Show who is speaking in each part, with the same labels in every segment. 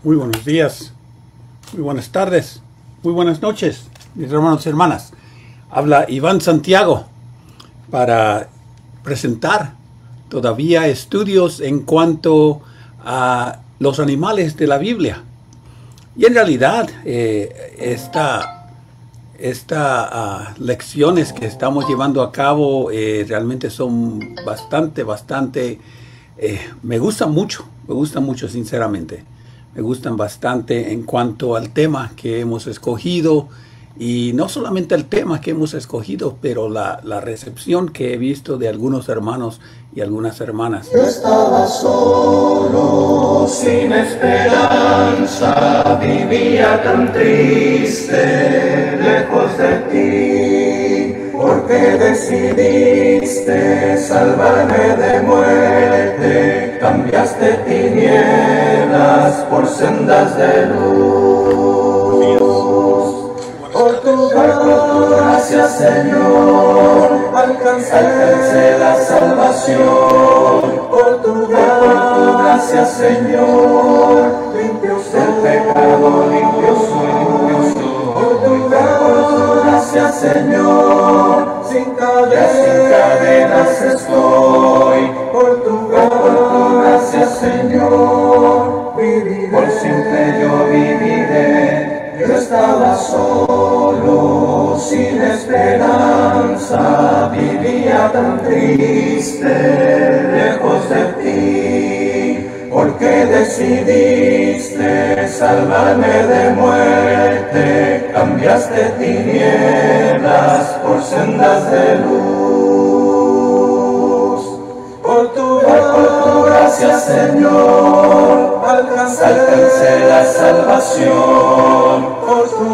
Speaker 1: Muy buenos días, muy buenas tardes, muy buenas noches, mis hermanos y hermanas. Habla Iván Santiago para presentar todavía estudios en cuanto a los animales de la Biblia. Y en realidad, lecciones que estamos llevando a cabo realmente son bastante, me gustan mucho sinceramente. Me gustan bastante en cuanto al tema que hemos escogido, y no solamente el tema que hemos escogido, pero la recepción que he visto de algunos hermanos y algunas hermanas.
Speaker 2: Yo estaba solo, sin esperanza, vivía tan triste, lejos de ti, porque decidiste salvarme de muerte, cambiaste tinieblas por sendas de luz. Por tu gracia, Señor, alcancé la salvación. Por tu gracia, Señor, limpio soy del pecado, limpio soy. Por tu gracia, Señor, sin cadenas estoy. Por tu gracia, Señor, viviré. Por siempre yo viviré. Yo estaba solo, sin esperanza, vivía tan triste, lejos de ti, porque decidiste salvarme de muerte, cambiaste tinieblas por sendas de luz. Por tu gracia, Señor, alcancé la salvación. Por tu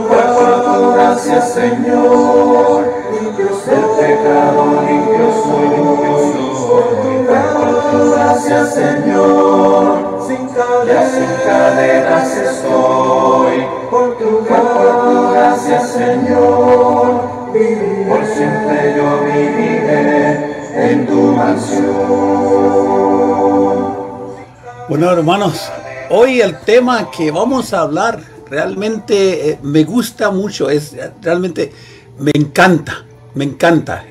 Speaker 2: gracia, Señor, limpio soy del pecado, limpio soy. Por tu gracia, Señor, sin cadenas estoy. Por tu gracia, Señor, viviré. Por siempre yo viviré en tu mansión.
Speaker 1: Bueno, hermanos, hoy el tema que vamos a hablar realmente me gusta mucho, realmente me encanta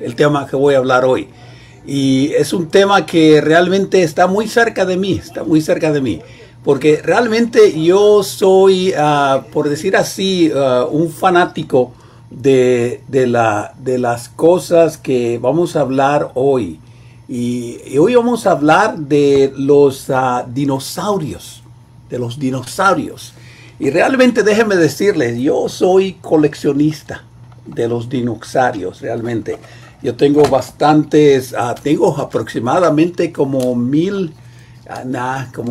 Speaker 1: el tema que voy a hablar hoy. Y es un tema que realmente está muy cerca de mí, porque realmente yo soy, por decir así, un fanático de las cosas que vamos a hablar hoy. Y hoy vamos a hablar de los dinosaurios, Y realmente déjenme decirles, yo soy coleccionista de los dinosaurios, realmente. Yo tengo bastantes, tengo aproximadamente como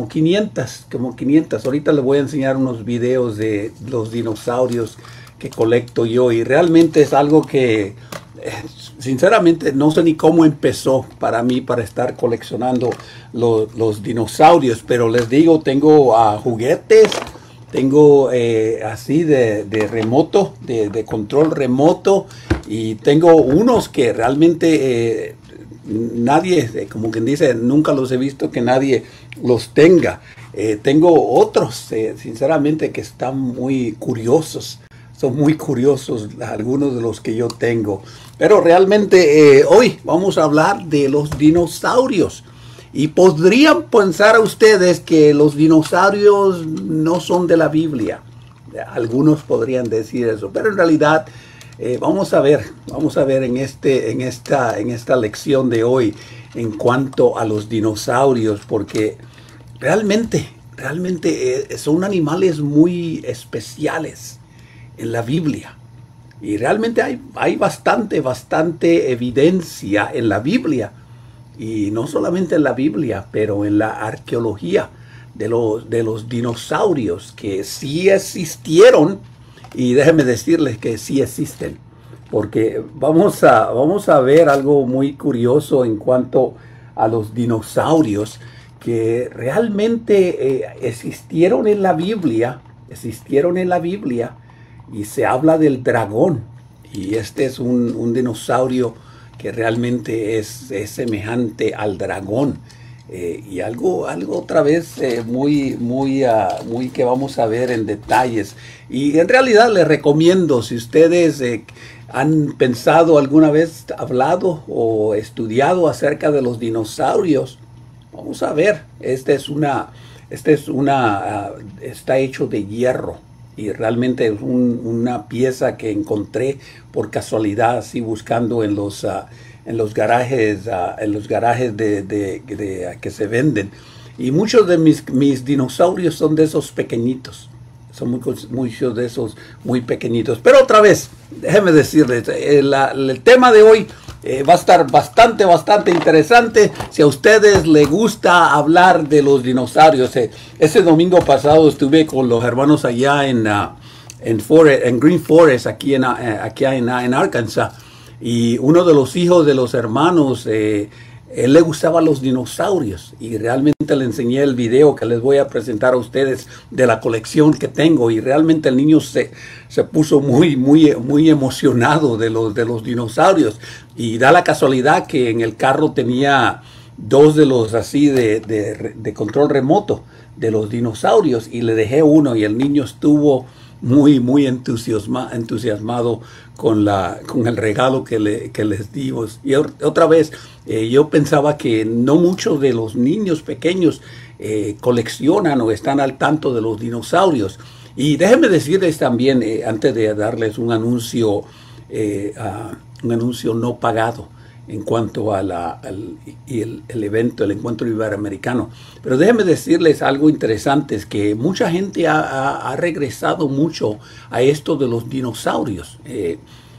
Speaker 1: 500. Ahorita les voy a enseñar unos videos de los dinosaurios que colecto yo, y realmente es algo que sinceramente no sé ni cómo empezó para mí para estar coleccionando los dinosaurios, pero les digo, tengo juguetes, tengo así de remoto, de control remoto, y tengo unos que realmente nadie, como quien dice, nunca los he visto que nadie los tenga. Tengo otros, sinceramente, que están muy curiosos. Son muy curiosos algunos de los que yo tengo. Pero realmente hoy vamos a hablar de los dinosaurios. Y podrían pensar a ustedes que los dinosaurios no son de la Biblia. Algunos podrían decir eso, pero en realidad vamos a ver en esta lección de hoy en cuanto a los dinosaurios, porque realmente son animales muy especiales en la Biblia. Y realmente hay bastante evidencia en la Biblia, y no solamente en la Biblia, pero en la arqueología de los dinosaurios, que sí existieron, y déjenme decirles que sí existen, porque vamos a ver algo muy curioso en cuanto a los dinosaurios que realmente existieron en la Biblia, y se habla del dragón, y este es un dinosaurio que realmente es semejante al dragón. Y algo otra vez muy que vamos a ver en detalles. Y en realidad les recomiendo, si ustedes han pensado alguna vez, hablado o estudiado acerca de los dinosaurios, vamos a ver. Está hecho de hierro. Y realmente es una pieza que encontré por casualidad, así buscando en los garajes, que se venden. Y muchos de mis dinosaurios son de esos pequeñitos. Son muchos de esos muy pequeñitos. Pero otra vez, déjenme decirles, el tema de hoy va a estar bastante interesante. Si a ustedes les gusta hablar de los dinosaurios, ese domingo pasado estuve con los hermanos allá en Green Forest, aquí en Arkansas. Y uno de los hijos de los hermanos, él le gustaban los dinosaurios. Y realmente le enseñé el video que les voy a presentar a ustedes de la colección que tengo. Y realmente el niño se puso muy emocionado de los dinosaurios. Y da la casualidad que en el carro tenía dos de los así de control remoto de los dinosaurios. Y le dejé uno y el niño estuvo muy entusiasmado con el regalo que les dimos. Y otra vez, yo pensaba que no muchos de los niños pequeños coleccionan o están al tanto de los dinosaurios. Y déjenme decirles también, antes de darles un anuncio no pagado en cuanto a el evento, el encuentro iberoamericano. Pero déjenme decirles algo interesante, es que mucha gente ha regresado mucho a esto de los dinosaurios.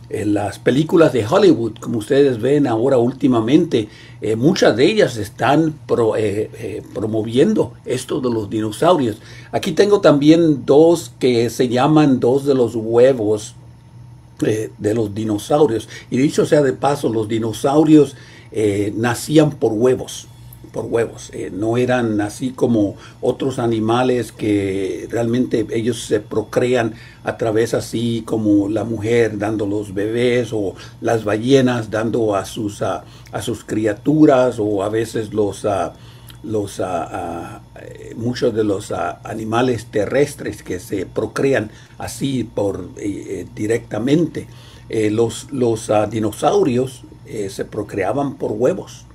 Speaker 1: En las películas de Hollywood, como ustedes ven ahora últimamente, muchas de ellas están promoviendo esto de los dinosaurios. Aquí tengo también dos que se llaman dos de los huevos de los dinosaurios. Y dicho sea de paso, los dinosaurios nacían por huevos. No eran así como otros animales que realmente ellos se procrean a través así como la mujer dando los bebés, o las ballenas dando a sus criaturas, o a veces muchos de los animales terrestres que se procrean así directamente. Los dinosaurios se procreaban por huevos.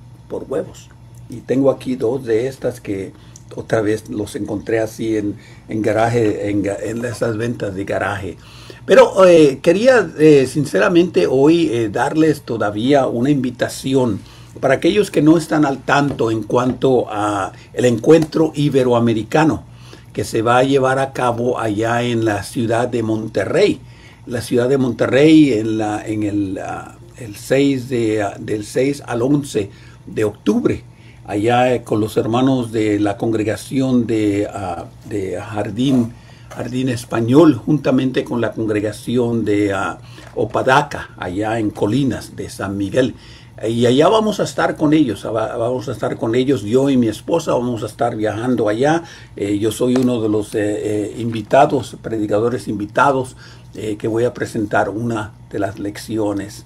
Speaker 1: Y tengo aquí dos de estas que otra vez los encontré así en garaje, en esas ventas de garaje. Pero quería sinceramente hoy darles todavía una invitación para aquellos que no están al tanto en cuanto a el encuentro iberoamericano que se va a llevar a cabo allá en la ciudad de Monterrey. La ciudad de Monterrey del 6 al 11 de octubre. Allá con los hermanos de la congregación de Jardín Español, juntamente con la congregación de Opadaca, allá en Colinas de San Miguel. Y allá vamos a estar con ellos, yo y mi esposa vamos a estar viajando allá. Yo soy uno de los predicadores invitados, que voy a presentar una de las lecciones.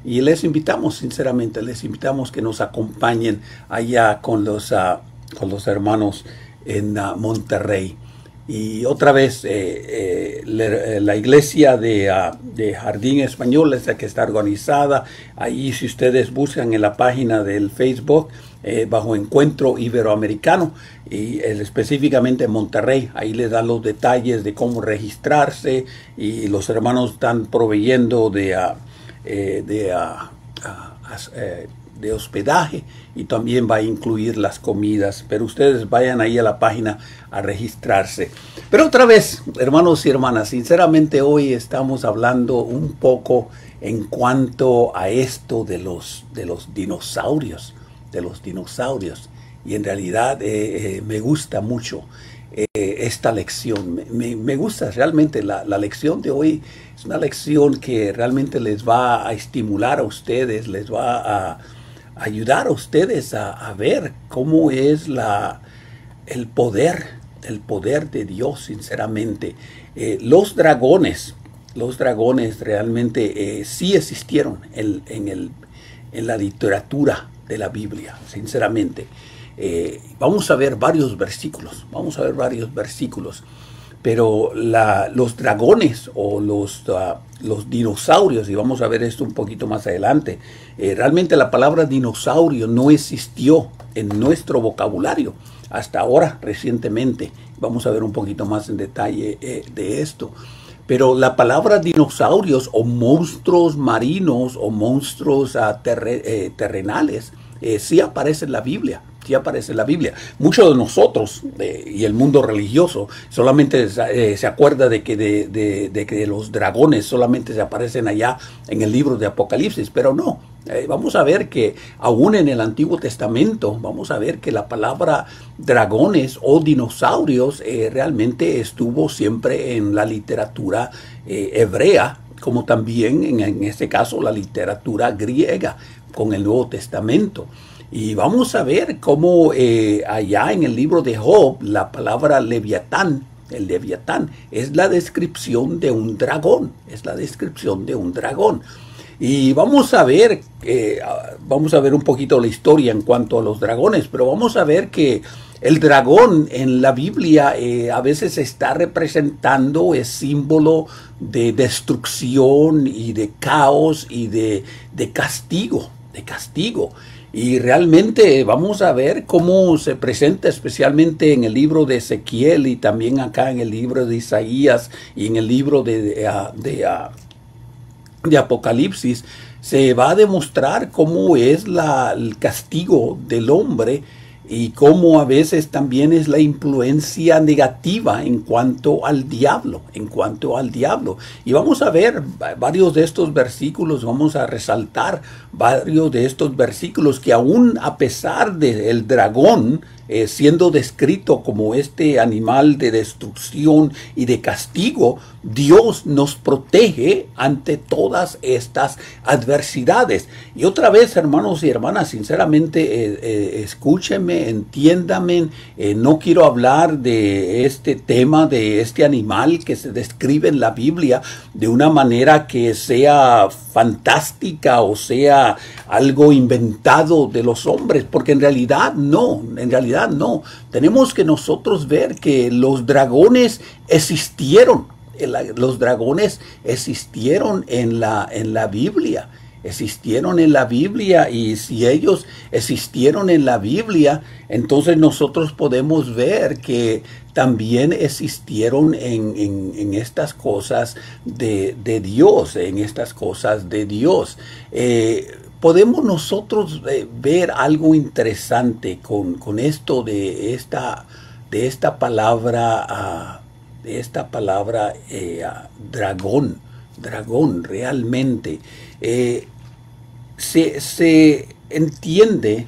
Speaker 1: Y les invitamos, sinceramente, que nos acompañen allá con los hermanos en Monterrey. Y otra vez, la iglesia de Jardín Español es la que está organizada. Ahí, si ustedes buscan en la página del Facebook, bajo Encuentro Iberoamericano, y específicamente en Monterrey, ahí les dan los detalles de cómo registrarse, y los hermanos están proveyendo de hospedaje, y también va a incluir las comidas. Pero ustedes vayan ahí a la página a registrarse. Pero otra vez, hermanos y hermanas, sinceramente hoy estamos hablando un poco en cuanto a esto de los dinosaurios. Y en realidad me gusta mucho esta lección. Me gusta realmente la lección de hoy. Es una lección que realmente les va a estimular a ustedes, les va a ayudar a ustedes a ver cómo es el poder de Dios, sinceramente. Los dragones realmente sí existieron en la literatura de la Biblia, sinceramente. Vamos a ver varios versículos, pero los dragones o los dinosaurios, y vamos a ver esto un poquito más adelante, realmente la palabra dinosaurio no existió en nuestro vocabulario hasta ahora, recientemente. Vamos a ver un poquito más en detalle de esto. Pero la palabra dinosaurios o monstruos marinos o monstruos terrenales sí aparece en la Biblia. Sí aparece en la Biblia. Muchos de nosotros y el mundo religioso solamente se acuerda de que los dragones solamente se aparecen allá en el libro de Apocalipsis, pero no. Vamos a ver que aún en el Antiguo Testamento, vamos a ver que la palabra dragones o dinosaurios realmente estuvo siempre en la literatura hebrea, como también en este caso la literatura griega con el Nuevo Testamento. Y vamos a ver cómo allá en el libro de Job, la palabra leviatán, el leviatán, es la descripción de un dragón, Y vamos a ver un poquito la historia en cuanto a los dragones, pero vamos a ver que el dragón en la Biblia a veces está representando, es símbolo de destrucción y de caos y de castigo. Y realmente vamos a ver cómo se presenta especialmente en el libro de Ezequiel y también acá en el libro de Isaías y en el libro de Apocalipsis. Se va a demostrar cómo es el castigo del hombre y cómo a veces también es la influencia negativa en cuanto al diablo, Y vamos a ver varios de estos versículos, vamos a resaltar varios de estos versículos que aún a pesar del dragón siendo descrito como este animal de destrucción y de castigo, Dios nos protege ante todas estas adversidades. Y otra vez, hermanos y hermanas, sinceramente, escúchenme, entiéndame, no quiero hablar de este tema, de este animal que se describe en la Biblia de una manera que sea fantástica o sea algo inventado de los hombres, porque en realidad no. Tenemos que nosotros ver que los dragones existieron. Los dragones existieron en la Biblia. Y si ellos existieron en la Biblia, entonces nosotros podemos ver que también existieron en estas cosas de Dios, podemos nosotros ver algo interesante con esto de esta palabra dragón realmente. Se entiende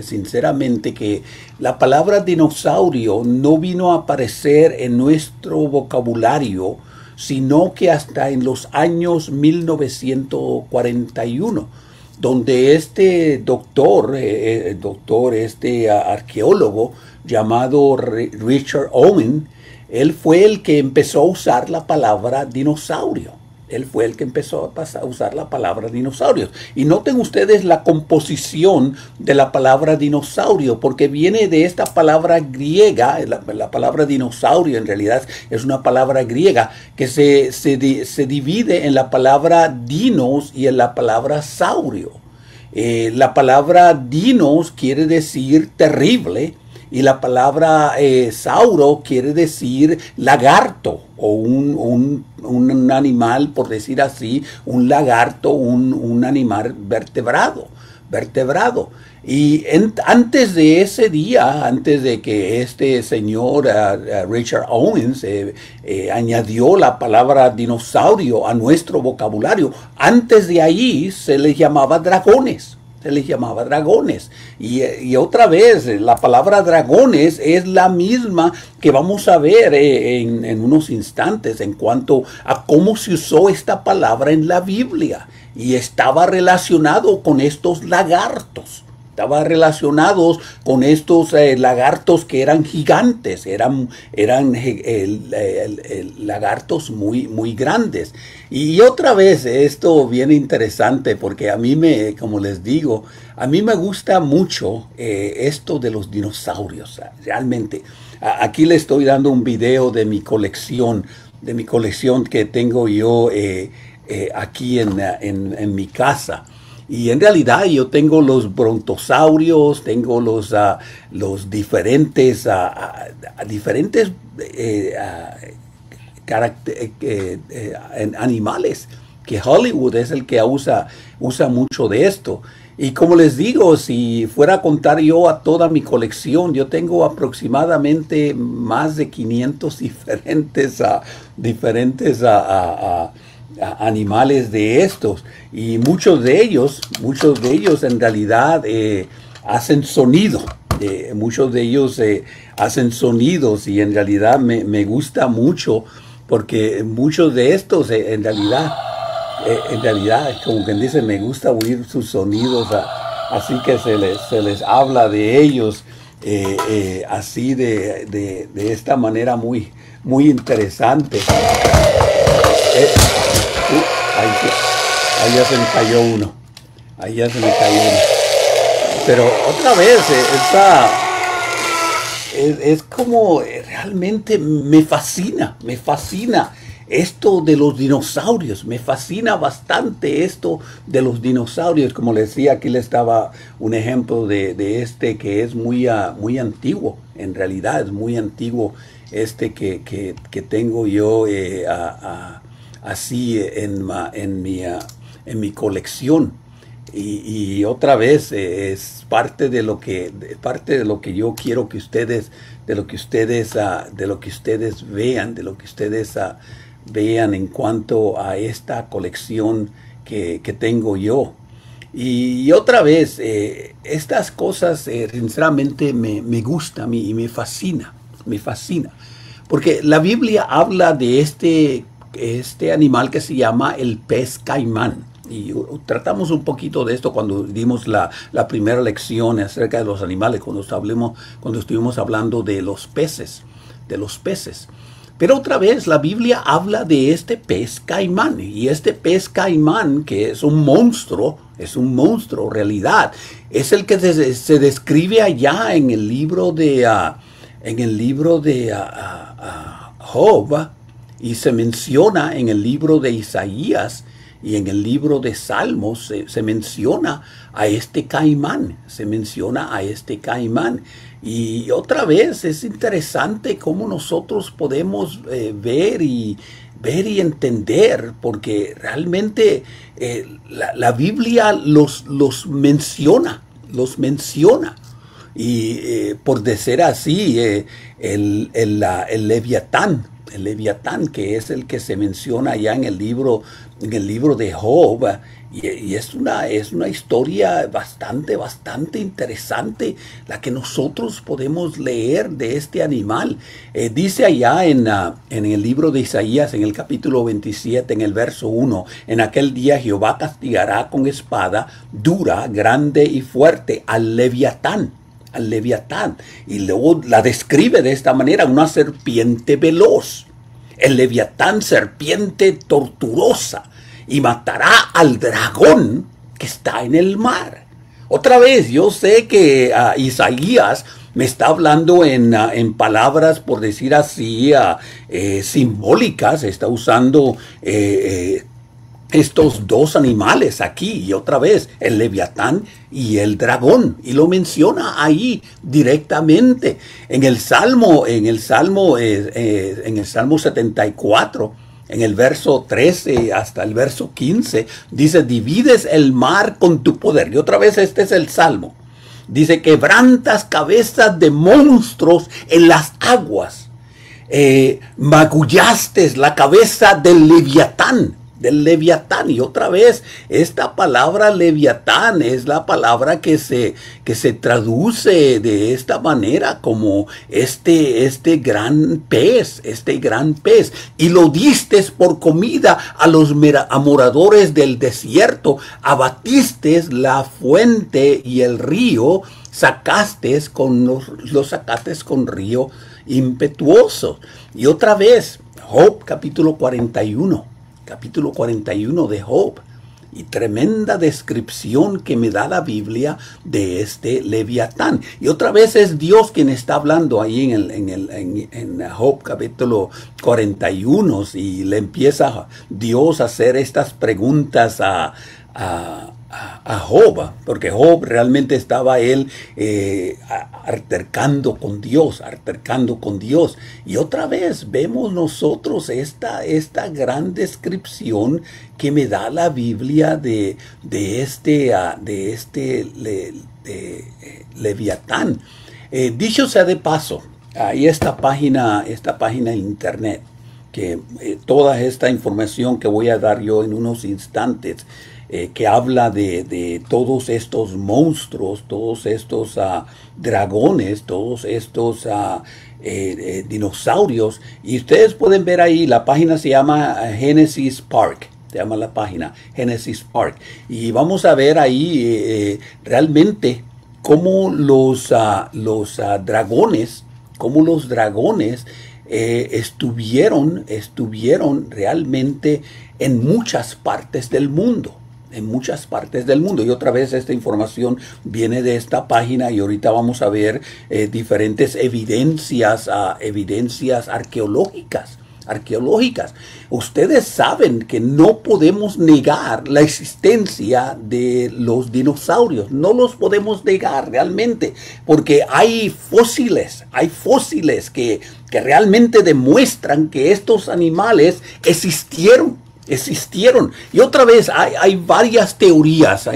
Speaker 1: sinceramente que la palabra dinosaurio no vino a aparecer en nuestro vocabulario, sino que hasta en los años 1941, donde este arqueólogo llamado Richard Owen, él fue el que empezó a usar la palabra dinosaurio. Y noten ustedes la composición de la palabra dinosaurio, porque viene de esta palabra griega. La palabra dinosaurio en realidad es una palabra griega que se divide en la palabra dinos y en la palabra saurio. La palabra dinos quiere decir terrible, y la palabra sauro quiere decir lagarto o un animal, por decir así, un lagarto, un animal vertebrado. Y antes de ese día, antes de que este señor Richard Owens añadió la palabra dinosaurio a nuestro vocabulario, antes de ahí se les llamaba dragones. Y otra vez, la palabra dragones es la misma que vamos a ver en unos instantes en cuanto a cómo se usó esta palabra en la Biblia. Y estaba relacionado con estos lagartos. estaba relacionados con estos lagartos que eran gigantes, eran lagartos muy grandes. Y otra vez, esto viene interesante porque a mí como les digo, a mí me gusta mucho esto de los dinosaurios, realmente. Aquí le estoy dando un video de mi colección que tengo yo aquí en mi casa. Y en realidad yo tengo los brontosaurios, tengo los diferentes animales, que Hollywood es el que usa mucho de esto. Y como les digo, si fuera a contar yo a toda mi colección, yo tengo aproximadamente más de 500 diferentes animales de estos. Y muchos de ellos en realidad hacen sonido. Muchos de ellos hacen sonidos y en realidad me gusta mucho porque muchos de estos en realidad, como quien dice, me gusta oír sus sonidos, así que se les habla de ellos así de esta manera muy interesante. Ahí ya se me cayó uno. Pero otra vez, es como realmente me fascina esto de los dinosaurios. Me fascina bastante esto de los dinosaurios. Como les decía, aquí les estaba un ejemplo de este que es muy antiguo. En realidad es muy antiguo que tengo yo así en mi colección. Y otra vez es parte de lo que yo quiero que ustedes vean en cuanto a esta colección que tengo yo. Y otra vez, estas cosas sinceramente me gustan y me fascina, porque la Biblia habla de este animal que se llama el pez caimán. Y tratamos un poquito de esto cuando dimos la primera lección acerca de los animales, cuando estuvimos hablando de los peces. Pero otra vez la Biblia habla de este pez caimán. Y este pez caimán, que es un monstruo, realidad, es el que se describe allá en el libro de Job, y se menciona en el libro de Isaías. Y en el libro de Salmos se menciona a este caimán, Y otra vez es interesante cómo nosotros podemos ver y entender, porque realmente la Biblia los menciona. Y por decir así, el Leviatán, que es el que se menciona ya en el libro de Job, y es una historia bastante interesante la que nosotros podemos leer de este animal. Dice allá en el libro de Isaías, en el capítulo 27, en el verso 1, en aquel día Jehová castigará con espada dura, grande y fuerte al Leviatán, y luego la describe de esta manera: una serpiente veloz, el Leviatán, serpiente torturosa, y matará al dragón que está en el mar. Otra vez, yo sé que Isaías me está hablando en palabras, por decir así, simbólicas. Está usando estos dos animales aquí, y otra vez el Leviatán y el dragón, y lo menciona ahí directamente en el Salmo 74, en el verso 13 hasta el verso 15, dice: divides el mar con tu poder. Y otra vez este es el Salmo. Dice: quebrantas cabezas de monstruos en las aguas, magullaste la cabeza del Leviatán del Leviatán. Y otra vez, esta palabra Leviatán es la palabra que se traduce de esta manera como este gran pez, y lo diste por comida a los moradores del desierto, abatiste la fuente y el río, sacaste con río impetuoso. Y otra vez, Job capítulo 41 de Job, y tremenda descripción que me da la Biblia de este Leviatán. Y otra vez es Dios quien está hablando ahí en Job capítulo 41, y le empieza Dios a hacer estas preguntas a Job, porque Job realmente estaba él altercando con Dios. Y otra vez vemos nosotros esta gran descripción que me da la Biblia de este Leviatán. Dicho sea de paso, hay esta página en internet, que toda esta información que voy a dar yo en unos instantes, que habla de todos estos monstruos, todos estos dragones, todos estos dinosaurios. Y ustedes pueden ver ahí, la página se llama Genesis Park. Y vamos a ver ahí realmente cómo los dragones estuvieron realmente en muchas partes del mundo. Y otra vez esta información viene de esta página, y ahorita vamos a ver diferentes evidencias arqueológicas. Ustedes saben que no podemos negar la existencia de los dinosaurios. No los podemos negar realmente, porque hay fósiles que realmente demuestran que estos animales existieron. Y otra vez hay varias teorías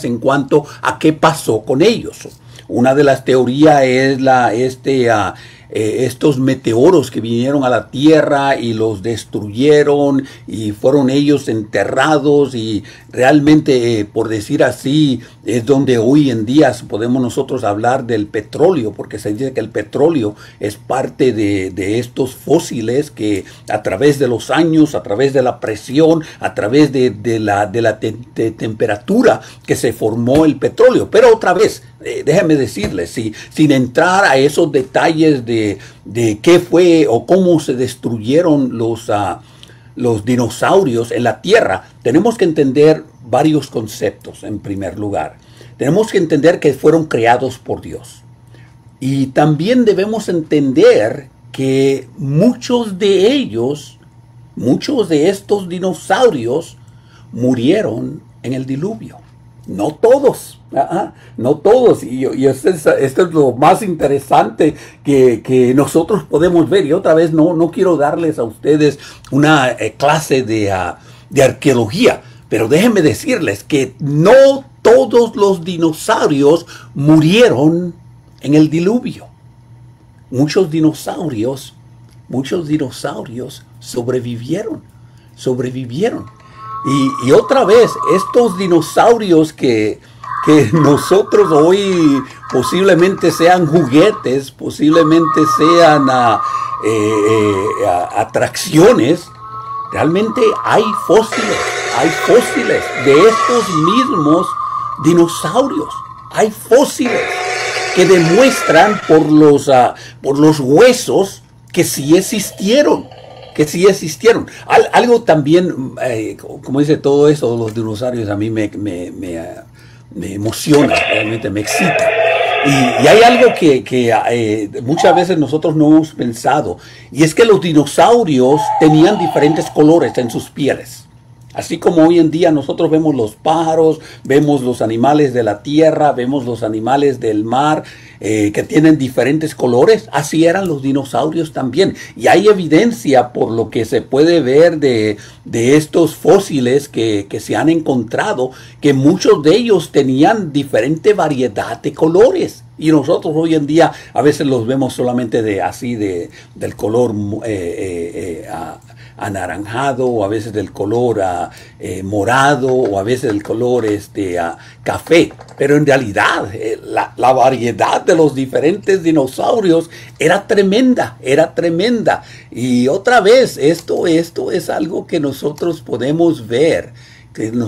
Speaker 1: en cuanto a qué pasó con ellos. Una de las teorías es estos meteoros que vinieron a la tierra y los destruyeron, y fueron ellos enterrados, y realmente, por decir así, es donde hoy en día podemos nosotros hablar del petróleo, porque se dice que el petróleo es parte de estos fósiles que a través de los años, a través de la presión, a través de la temperatura que se formó el petróleo. Pero otra vez, déjenme decirles, sin entrar a esos detalles de qué fue o cómo se destruyeron los dinosaurios en la Tierra, tenemos que entender varios conceptos. En primer lugar, tenemos que entender que fueron creados por Dios. Y también debemos entender que muchos de estos dinosaurios murieron en el diluvio. No todos, no todos. Y esto es lo más interesante que nosotros podemos ver. Y otra vez, no quiero darles a ustedes una clase de arqueología, pero déjenme decirles que no todos los dinosaurios murieron en el diluvio. Muchos dinosaurios sobrevivieron. Y otra vez, estos dinosaurios que nosotros hoy posiblemente sean juguetes, posiblemente sean atracciones, realmente hay fósiles de estos mismos dinosaurios. Hay fósiles que demuestran por los huesos que sí existieron. Algo también, como dice todo eso, los dinosaurios a mí me emociona, realmente me excita. Y hay algo que muchas veces nosotros no hemos pensado, y es que los dinosaurios tenían diferentes colores en sus pieles. Así como hoy en día nosotros vemos los pájaros, vemos los animales de la tierra, vemos los animales del mar, que tienen diferentes colores, así eran los dinosaurios también. Y hay evidencia por lo que se puede ver de estos fósiles que se han encontrado, que muchos de ellos tenían diferente variedad de colores. Y nosotros hoy en día a veces los vemos solamente del color anaranjado, o a veces del color morado, o a veces del color café. Pero en realidad la variedad de los diferentes dinosaurios era tremenda, era tremenda. Y otra vez, esto es algo que nosotros podemos ver, en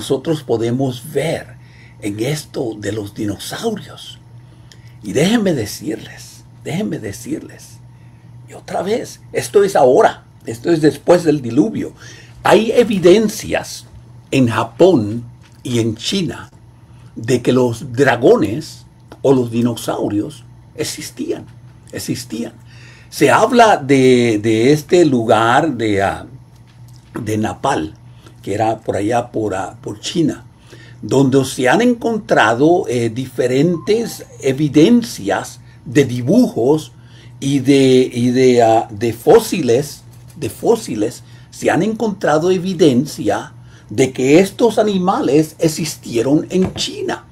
Speaker 1: esto de los dinosaurios. Y déjenme decirles, y otra vez, esto es ahora, esto es después del diluvio. Hay evidencias en Japón y en China de que los dragones o los dinosaurios existían. Se habla de este lugar de Nepal, que era por allá por China, donde se han encontrado diferentes evidencias de dibujos y de fósiles. Se han encontrado evidencia de que estos animales existieron en China.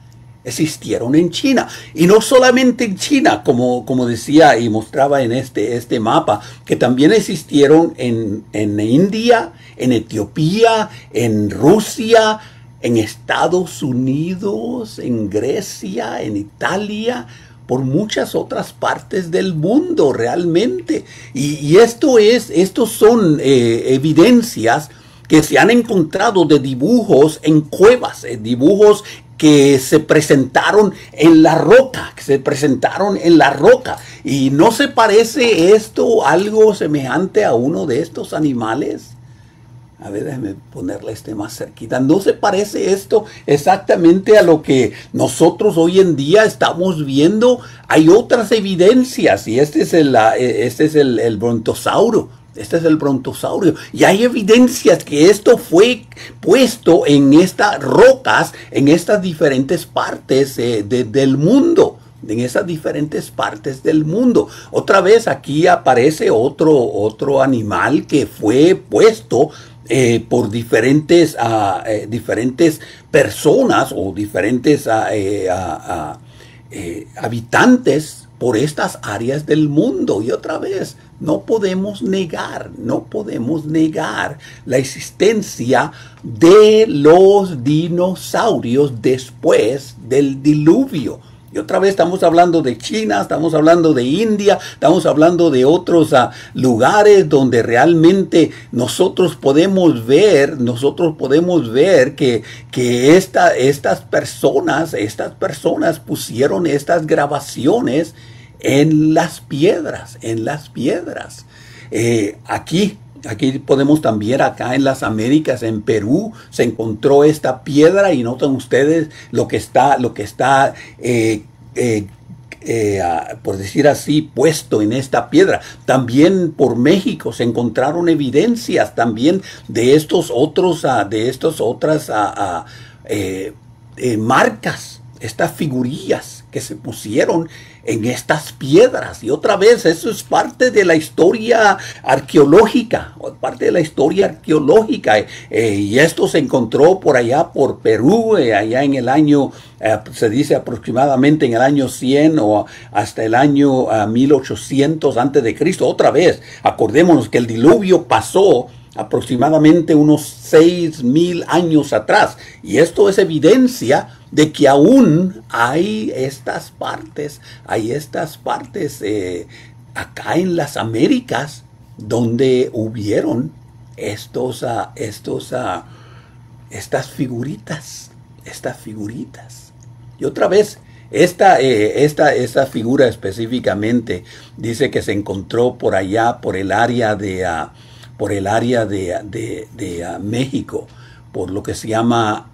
Speaker 1: Y no solamente en China, como decía y mostraba en este mapa, que también existieron en India, en Etiopía, en Rusia, en Estados Unidos, en Grecia, en Italia, por muchas otras partes del mundo realmente. Y estos son evidencias que se han encontrado de dibujos en cuevas, dibujos que se presentaron en la roca, ¿Y no se parece esto algo semejante a uno de estos animales? A ver, déjeme ponerle más cerquita. ¿No se parece esto exactamente a lo que nosotros hoy en día estamos viendo? Hay otras evidencias, y este es el brontosaurio. Y hay evidencias que esto fue puesto en estas rocas, en estas diferentes partes del mundo. Otra vez aquí aparece otro animal que fue puesto por diferentes personas o diferentes habitantes por estas áreas del mundo. Y otra vez, no podemos negar la existencia de los dinosaurios después del diluvio. Y otra vez estamos hablando de China, estamos hablando de India, estamos hablando de otros lugares donde realmente nosotros podemos ver que estas personas pusieron estas grabaciones en las piedras. Aquí podemos también, acá en las Américas, en Perú, se encontró esta piedra y notan ustedes lo que está por decir así, puesto en esta piedra. También por México se encontraron evidencias también de otras marcas, estas figurillas que se pusieron en estas piedras. Y otra vez, eso es parte de la historia arqueológica, y esto se encontró por allá por Perú, allá en el año, se dice aproximadamente en el año 100 o hasta el año 1800 antes de Cristo. Otra vez, acordémonos que el diluvio pasó aproximadamente unos 6,000 años atrás. Y esto es evidencia de que aún hay estas partes acá en las Américas donde hubieron estas figuritas. Y otra vez, esta figura específicamente dice que se encontró por allá, por el área de México, por lo que se llama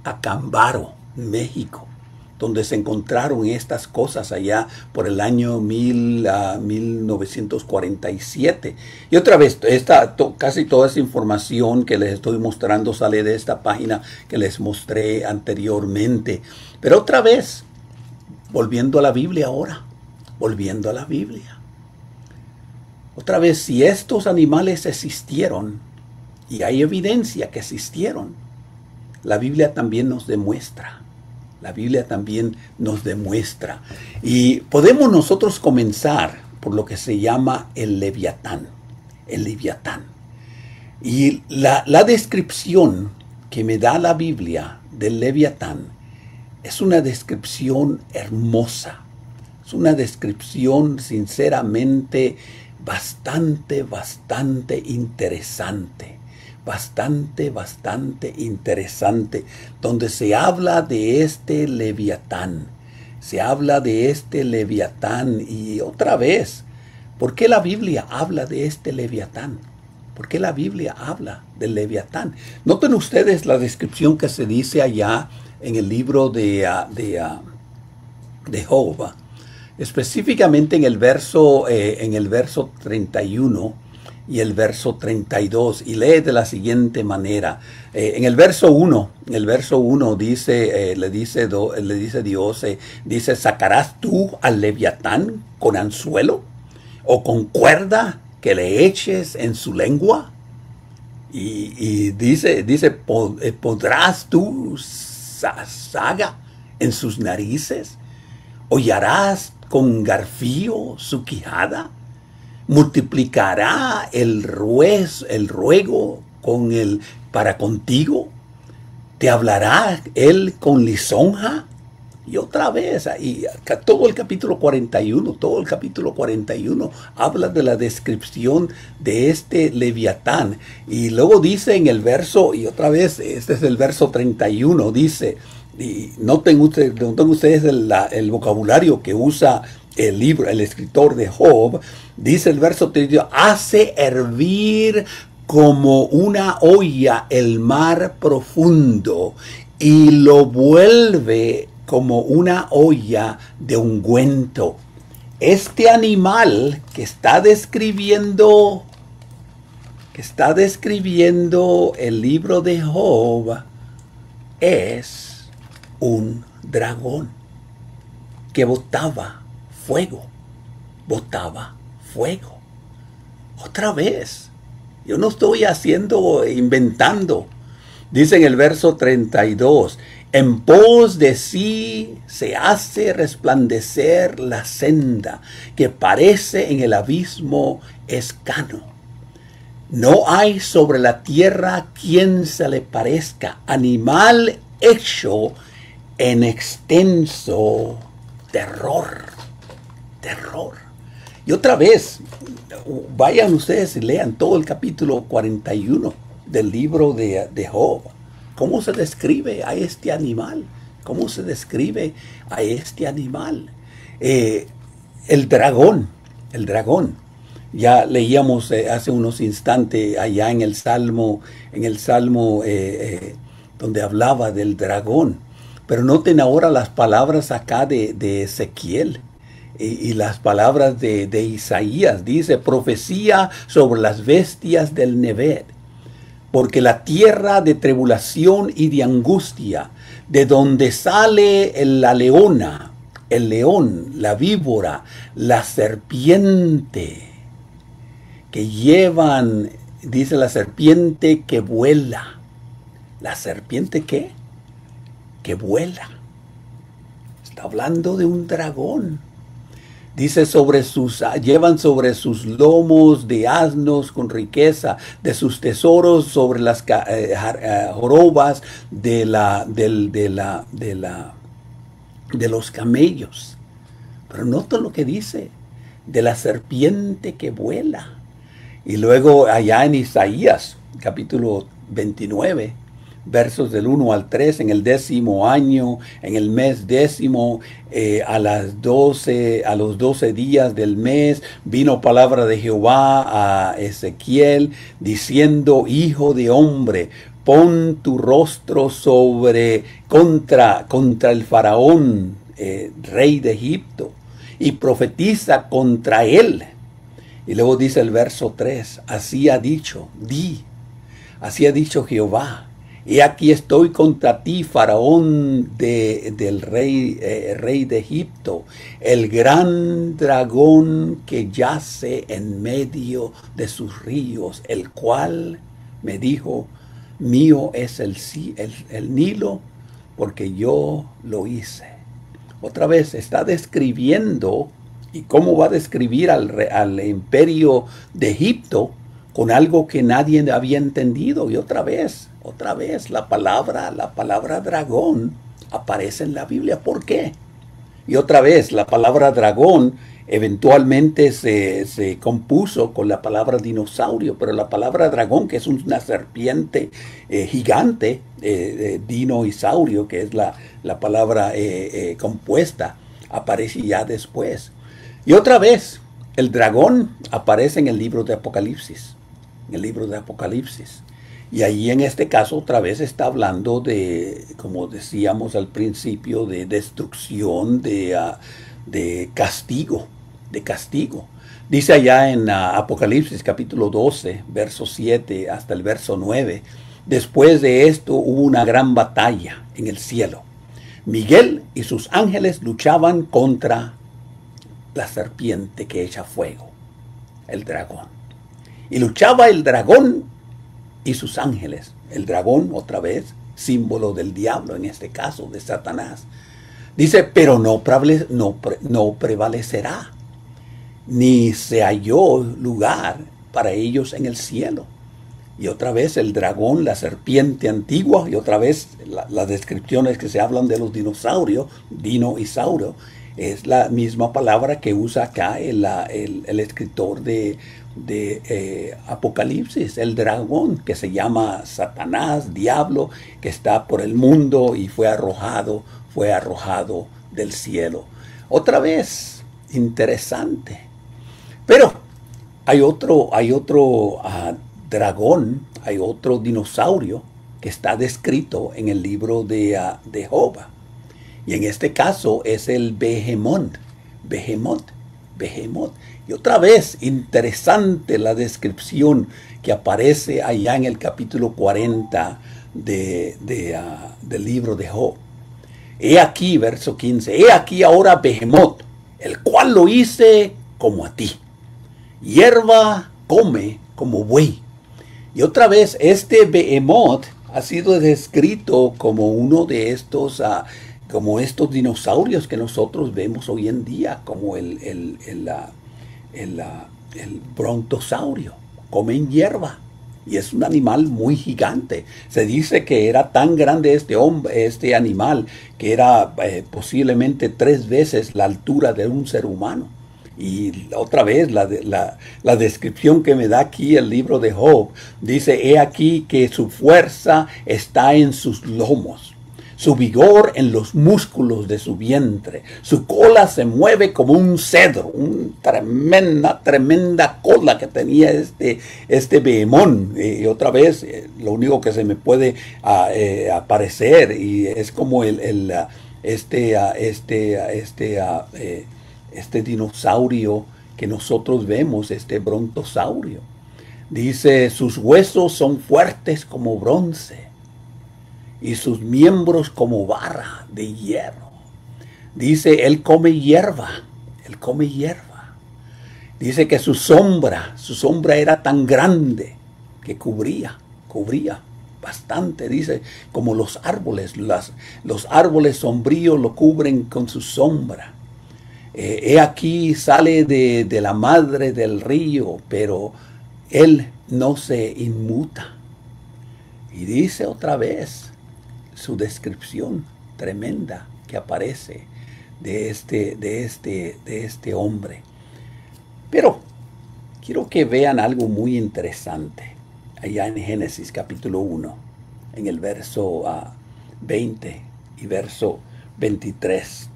Speaker 1: Acámbaro, México, donde se encontraron estas cosas allá por el año 1947. Y otra vez, casi toda esa información que les estoy mostrando sale de esta página que les mostré anteriormente. Pero otra vez, volviendo a la Biblia ahora, Otra vez, si estos animales existieron, y hay evidencia que existieron, la Biblia también nos demuestra La Biblia también nos demuestra. Y podemos nosotros comenzar por lo que se llama el Leviatán. El Leviatán. Y la descripción que me da la Biblia del Leviatán es una descripción hermosa. Es una descripción sinceramente bastante interesante. Bastante interesante. Donde se habla de este Leviatán. Se habla de este Leviatán. Y otra vez, ¿por qué la Biblia habla de este Leviatán? ¿Por qué la Biblia habla del Leviatán? Noten ustedes la descripción que se dice allá en el libro de Job. Específicamente en el verso 31 y el verso 32. Y lee de la siguiente manera. En el verso 1 dice, le dice Dios, dice, ¿sacarás tú al Leviatán con anzuelo o con cuerda que le eches en su lengua? Y dice, ¿podrás tú saga en sus narices? ¿Hollarás con garfío su quijada? ¿Multiplicará el ruego para contigo? ¿Te hablará él con lisonja? Y otra vez, todo el capítulo 41 habla de la descripción de este Leviatán. Y luego dice en el verso, y otra vez, este es el verso 31, dice, y noten ustedes el vocabulario que usa el escritor de Job. Dice el verso 32, hace hervir como una olla el mar profundo y lo vuelve como una olla de ungüento. Este animal que está describiendo el libro de Job es un dragón que botaba fuego. Otra vez, yo no estoy inventando. Dice en el verso 32, en pos de sí se hace resplandecer la senda que parece en el abismo escano. No hay sobre la tierra quien se le parezca, animal hecho en extenso terror. Y otra vez, vayan ustedes y lean todo el capítulo 41 del libro de Job. ¿Cómo se describe a este animal? El dragón. Ya leíamos hace unos instantes allá en el Salmo donde hablaba del dragón. Pero noten ahora las palabras acá de Ezequiel y las palabras de Isaías. Dice, profecía sobre las bestias del Nevet. Porque la tierra de tribulación y de angustia, de donde sale la leona, el león, la víbora, la serpiente, que llevan, dice la serpiente que vuela. ¿La serpiente qué? Que vuela. Está hablando de un dragón. Dice, llevan sobre sus lomos de asnos con riqueza, de sus tesoros sobre las jorobas de los camellos. Pero nota lo que dice, de la serpiente que vuela. Y luego allá en Isaías, capítulo 29, versos del 1 al 3, en el 10º año, en el mes 10º, a los 12 días del mes, vino palabra de Jehová a Ezequiel, diciendo, hijo de hombre, pon tu rostro contra el faraón, rey de Egipto, y profetiza contra él. Y luego dice el verso 3, así ha dicho Jehová, y aquí estoy contra ti, faraón del rey de Egipto, el gran dragón que yace en medio de sus ríos, el cual me dijo, mío es el Nilo, porque yo lo hice. Otra vez está describiendo, y cómo va a describir al imperio de Egipto con algo que nadie había entendido. Y otra vez, la palabra dragón aparece en la Biblia. ¿Por qué? Y otra vez, la palabra dragón eventualmente se compuso con la palabra dinosaurio, pero la palabra dragón, que es una serpiente gigante, dino y saurio, que es la palabra compuesta, aparece ya después. Y otra vez, el dragón aparece en el libro de Apocalipsis, Y ahí en este caso otra vez está hablando de, como decíamos al principio, de destrucción, de castigo. Dice allá en Apocalipsis capítulo 12, verso 7 hasta el verso 9, después de esto hubo una gran batalla en el cielo. Miguel y sus ángeles luchaban contra la serpiente que echa fuego, el dragón. Y luchaba el dragón y sus ángeles. El dragón, otra vez, símbolo del diablo, en este caso, de Satanás. Dice, pero no prevalecerá, ni se halló lugar para ellos en el cielo. Y otra vez el dragón, la serpiente antigua, y otra vez las descripciones que se hablan de los dinosaurios, dino y sauro, es la misma palabra que usa acá el escritor de Apocalipsis, el dragón, que se llama Satanás, diablo, que está por el mundo y fue arrojado del cielo. Otra vez, interesante. Pero hay otro dragón, hay otro dinosaurio que está descrito en el libro de Job. Y en este caso es el Behemoth. Y otra vez, interesante la descripción que aparece allá en el capítulo 40 del libro de Job. He aquí, verso 15, he aquí ahora Behemoth, el cual lo hice como a ti. Hierba come como buey. Y otra vez, este Behemoth ha sido descrito como uno de estos dinosaurios que nosotros vemos hoy en día, como el brontosaurio. Comen hierba y es un animal muy gigante. Se dice que era tan grande este animal, que era posiblemente 3 veces la altura de un ser humano. Y otra vez la descripción que me da aquí el libro de Job dice, he aquí que su fuerza está en sus lomos, su vigor en los músculos de su vientre, su cola se mueve como un cedro, una tremenda cola que tenía este Behemoth. Y otra vez, lo único que se me puede aparecer y es como este dinosaurio que nosotros vemos, este brontosaurio. Dice, sus huesos son fuertes como bronce y sus miembros como barra de hierro. Dice, él come hierba. Dice que su sombra era tan grande que cubría bastante. Dice, como los árboles, los árboles sombríos lo cubren con su sombra. He aquí sale de la madre del río, pero él no se inmuta. Y dice otra vez su descripción tremenda que aparece de este hombre. Pero quiero que vean algo muy interesante allá en Génesis capítulo 1, en el verso 20 y verso 23.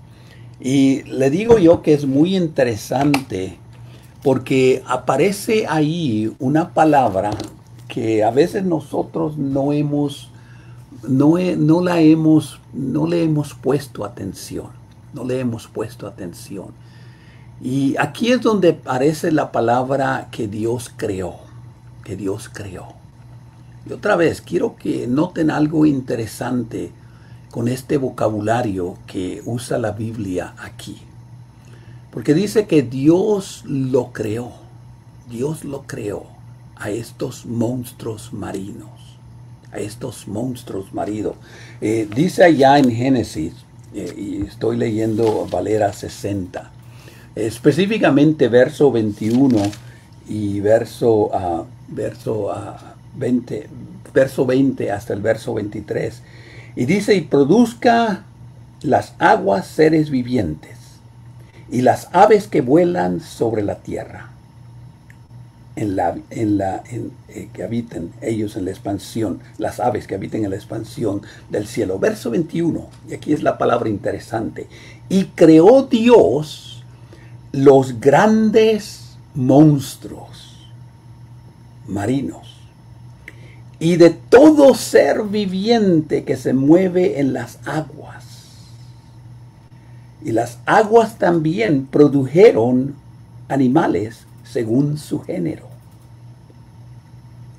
Speaker 1: Y le digo yo que es muy interesante porque aparece ahí una palabra que a veces nosotros no le hemos puesto atención. Y aquí es donde aparece la palabra que Dios creó. Y otra vez, quiero que noten algo interesante con este vocabulario que usa la Biblia aquí. Porque dice que Dios lo creó a estos monstruos marinos. a estos monstruos marinos. Dice allá en Génesis, y estoy leyendo Valera 60, específicamente verso 21 y verso 20 hasta el verso 23. Y dice, y produzca las aguas seres vivientes, y las aves que vuelan sobre la tierra, que habiten ellos en la expansión, las aves que habiten en la expansión del cielo. Verso 21, y aquí es la palabra interesante. Y creó Dios los grandes monstruos marinos, y de todo ser viviente que se mueve en las aguas. Y las aguas también produjeron animales según su género.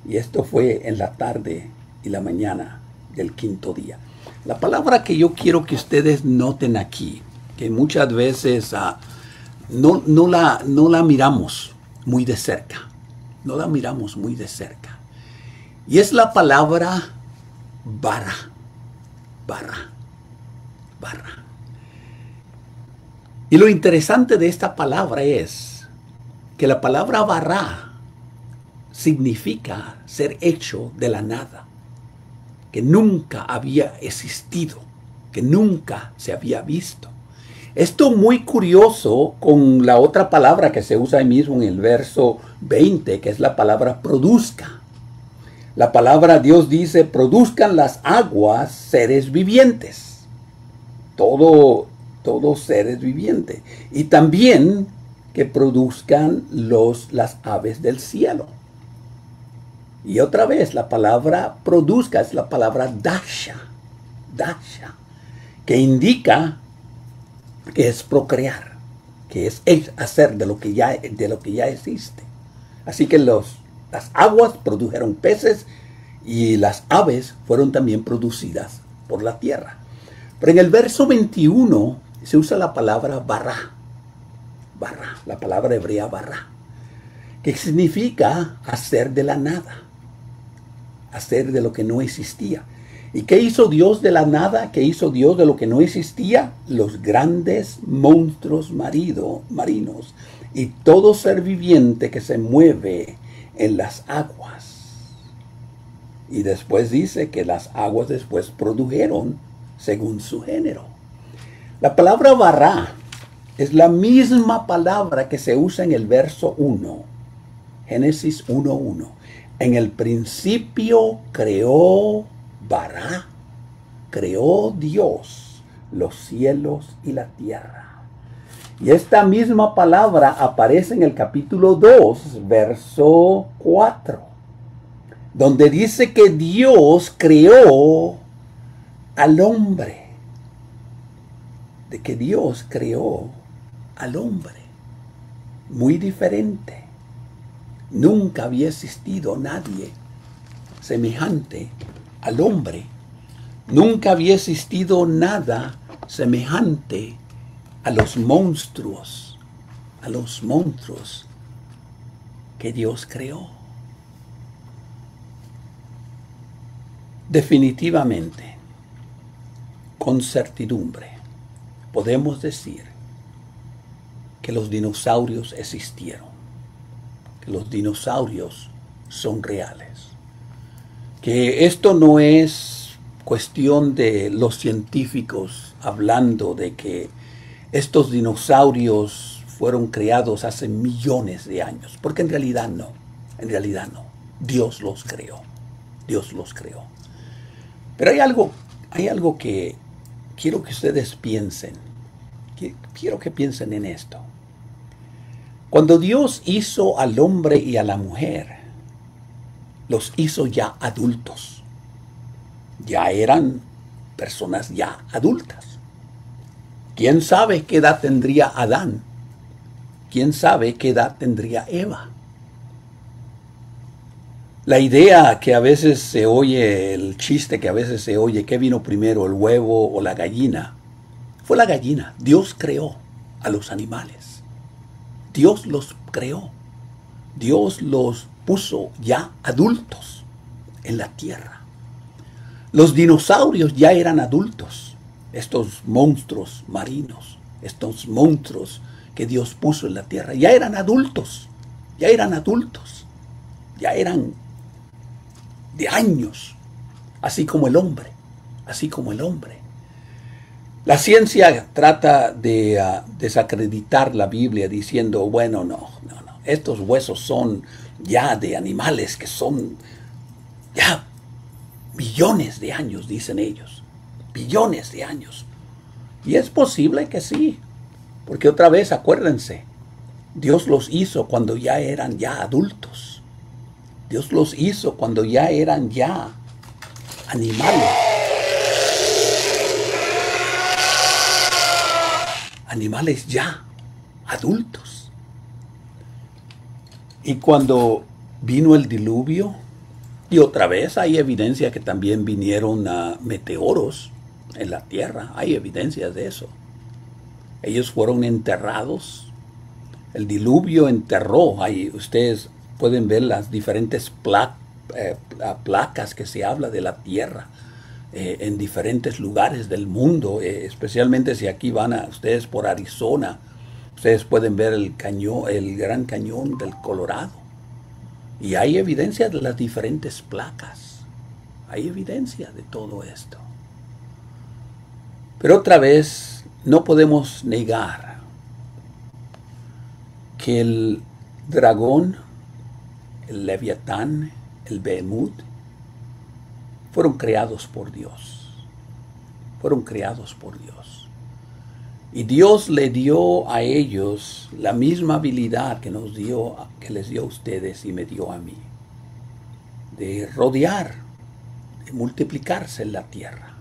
Speaker 1: Y esto fue en la tarde y la mañana del quinto día. La palabra que yo quiero que ustedes noten aquí, que muchas veces no la miramos muy de cerca. No la miramos muy de cerca. Y es la palabra bara. Bara. Bara. Y lo interesante de esta palabra es que la palabra bara significa ser hecho de la nada, que nunca había existido, que nunca se había visto. Esto muy curioso con la otra palabra que se usa ahí mismo en el verso 20, que es la palabra produzca. La palabra Dios dice, produzcan las aguas seres vivientes. Todos seres vivientes. Y también que produzcan las aves del cielo. Y otra vez, la palabra produzca es la palabra dasha. Dasha. Que indica que es procrear. Que es hacer de lo que ya existe. Así que las aguas produjeron peces y las aves fueron también producidas por la tierra. Pero en el verso 21 se usa la palabra bara. Bara, la palabra hebrea bara, que significa hacer de la nada, hacer de lo que no existía. ¿Y qué hizo Dios de la nada? ¿Qué hizo Dios de lo que no existía? Los grandes monstruos marinos y todo ser viviente que se mueve en las aguas. Y después dice que las aguas después produjeron según su género. La palabra bara es la misma palabra que se usa en el verso 1, Génesis 1:1. En el principio creó bara, creó Dios los cielos y la tierra. Y esta misma palabra aparece en el capítulo 2, verso 4, donde dice que Dios creó al hombre. De que Dios creó al hombre. Muy diferente. Nunca había existido nadie semejante al hombre. Nunca había existido nada semejante a los monstruos que Dios creó. Definitivamente, con certidumbre, podemos decir que los dinosaurios existieron, que los dinosaurios son reales, que esto no es cuestión de los científicos hablando de que estos dinosaurios fueron creados hace millones de años, porque en realidad no, Dios los creó. Pero hay algo que quiero que ustedes piensen, quiero que piensen en esto. Cuando Dios hizo al hombre y a la mujer, los hizo ya adultos. Ya eran personas ya adultas. ¿Quién sabe qué edad tendría Adán? ¿Quién sabe qué edad tendría Eva? La idea que a veces se oye, el chiste que a veces se oye, ¿qué vino primero, el huevo o la gallina? Fue la gallina. Dios creó a los animales. Dios los creó. Dios los puso ya adultos en la tierra. Los dinosaurios ya eran adultos, estos monstruos marinos, estos monstruos que Dios puso en la tierra, ya eran adultos, ya eran adultos, ya eran de años, así como el hombre, así como el hombre. La ciencia trata de desacreditar la Biblia diciendo, bueno, no, estos huesos son ya de animales que son ya billones de años, dicen ellos, billones de años. Y es posible que sí, porque otra vez acuérdense, Dios los hizo cuando ya eran ya adultos. Dios los hizo cuando ya eran ya animales. Animales ya adultos. Y cuando vino el diluvio, y otra vez hay evidencia que también vinieron meteoros en la tierra, hay evidencias de eso. Ellos fueron enterrados. El diluvio enterró, ahí ustedes pueden ver las diferentes placas que se habla de la tierra en diferentes lugares del mundo, especialmente si aquí van ustedes por Arizona, ustedes pueden ver el Gran Cañón del Colorado. Y hay evidencia de las diferentes placas. Hay evidencia de todo esto. Pero otra vez, no podemos negar que el dragón, el Leviatán, el Behemoth, fueron creados por Dios. Fueron creados por Dios. Y Dios le dio a ellos la misma habilidad que les dio a ustedes y me dio a mí. De rodear, de multiplicarse en la tierra.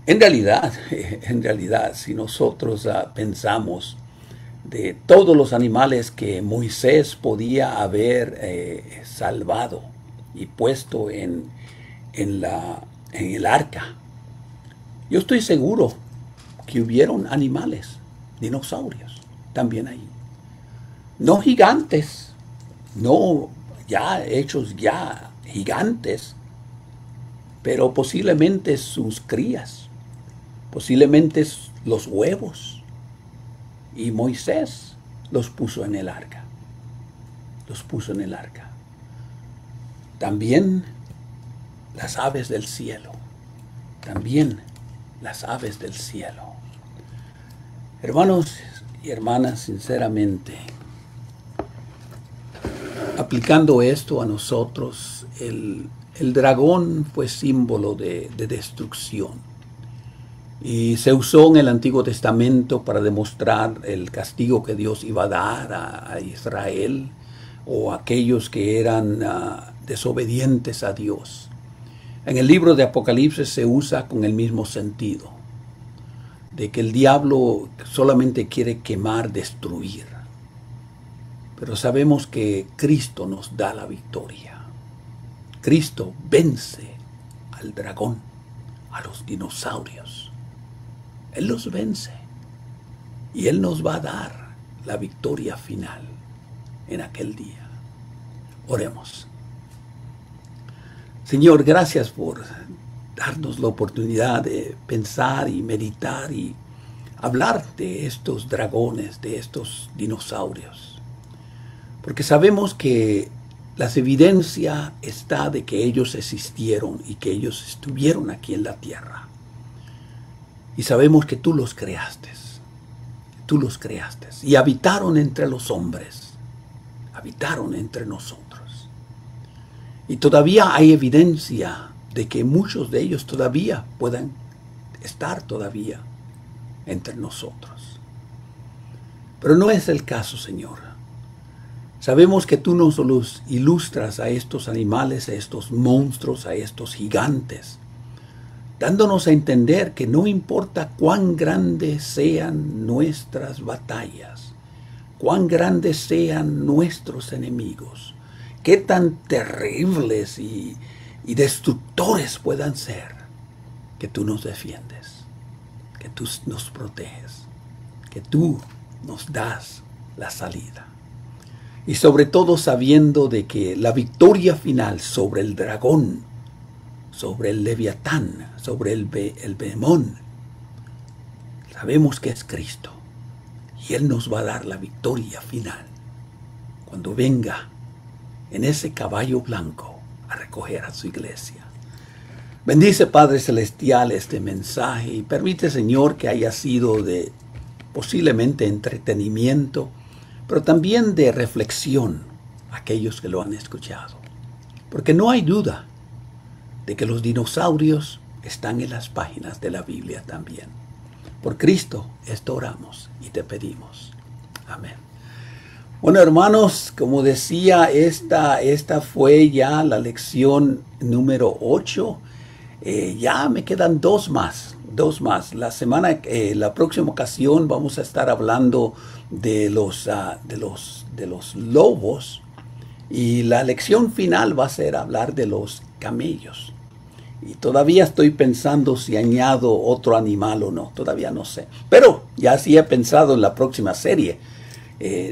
Speaker 1: En realidad, si nosotros pensamos de todos los animales que Moisés podía haber salvado y puesto en el arca, yo estoy seguro que hubieron animales, dinosaurios, también ahí. No gigantes, no ya hechos ya gigantes, pero posiblemente sus crías, posiblemente los huevos. Y Moisés los puso en el arca. Los puso en el arca. También las aves del cielo. También las aves del cielo. Hermanos y hermanas, sinceramente, aplicando esto a nosotros, el dragón fue símbolo de destrucción. Y se usó en el Antiguo Testamento para demostrar el castigo que Dios iba a dar a Israel o a aquellos que eran desobedientes a Dios. En el libro de Apocalipsis se usa con el mismo sentido, de que el diablo solamente quiere quemar, destruir. Pero sabemos que Cristo nos da la victoria. Cristo vence al dragón, a los dinosaurios. Él los vence y Él nos va a dar la victoria final en aquel día. Oremos. Señor, gracias por darnos la oportunidad de pensar y meditar y hablar de estos dragones, de estos dinosaurios. Porque sabemos que la evidencia está de que ellos existieron y que ellos estuvieron aquí en la tierra. Y sabemos que tú los creaste y habitaron entre los hombres, habitaron entre nosotros. Y todavía hay evidencia de que muchos de ellos todavía puedan estar todavía entre nosotros. Pero no es el caso, Señor. Sabemos que tú nos los ilustras a estos animales, a estos monstruos, a estos gigantes, dándonos a entender que no importa cuán grandes sean nuestras batallas, cuán grandes sean nuestros enemigos, qué tan terribles y destructores puedan ser, que tú nos defiendes, que tú nos proteges, que tú nos das la salida. Y sobre todo sabiendo de que la victoria final sobre el dragón sobre el Leviatán, sobre el Behemón. Sabemos que es Cristo y Él nos va a dar la victoria final cuando venga en ese caballo blanco a recoger a su iglesia. Bendice, Padre Celestial, este mensaje y permite, Señor, que haya sido de posiblemente entretenimiento, pero también de reflexión a aquellos que lo han escuchado. Porque no hay duda de que los dinosaurios están en las páginas de la Biblia también. Por Cristo esto oramos y te pedimos. Amén. Bueno, hermanos, como decía, esta fue ya la lección número 8. Ya me quedan dos más. La próxima ocasión vamos a estar hablando de los lobos. Y la lección final va a ser hablar de los camellos. Y todavía estoy pensando si añado otro animal o no. Todavía no sé. Pero ya sí he pensado en la próxima serie.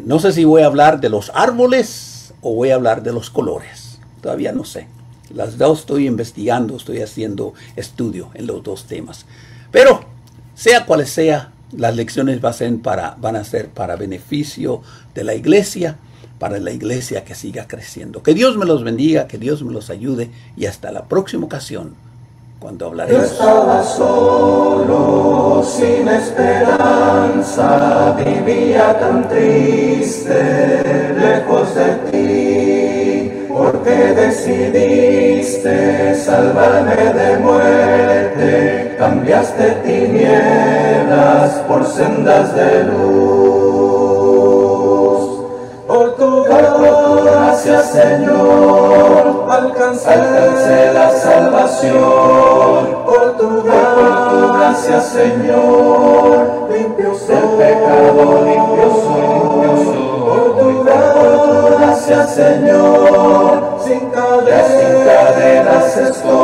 Speaker 1: No sé si voy a hablar de los árboles o voy a hablar de los colores. Todavía no sé. Las dos estoy investigando, estoy haciendo estudio en los dos temas. Pero, sea cual sea, las lecciones van a ser para beneficio de la iglesia, para la iglesia que siga creciendo. Que Dios me los bendiga, que Dios me los ayude y hasta la próxima ocasión, cuando hablaremos.
Speaker 2: Yo estaba solo, sin esperanza, vivía tan triste, lejos de ti, porque decidiste salvarme de muerte, cambiaste tinieblas por sendas de luz. Por tu gracia, Señor, alcancé la salvación. Por tu gracia, Señor, limpio soy del pecado, limpio soy. Por tu gracia, Señor, sin cadenas estoy.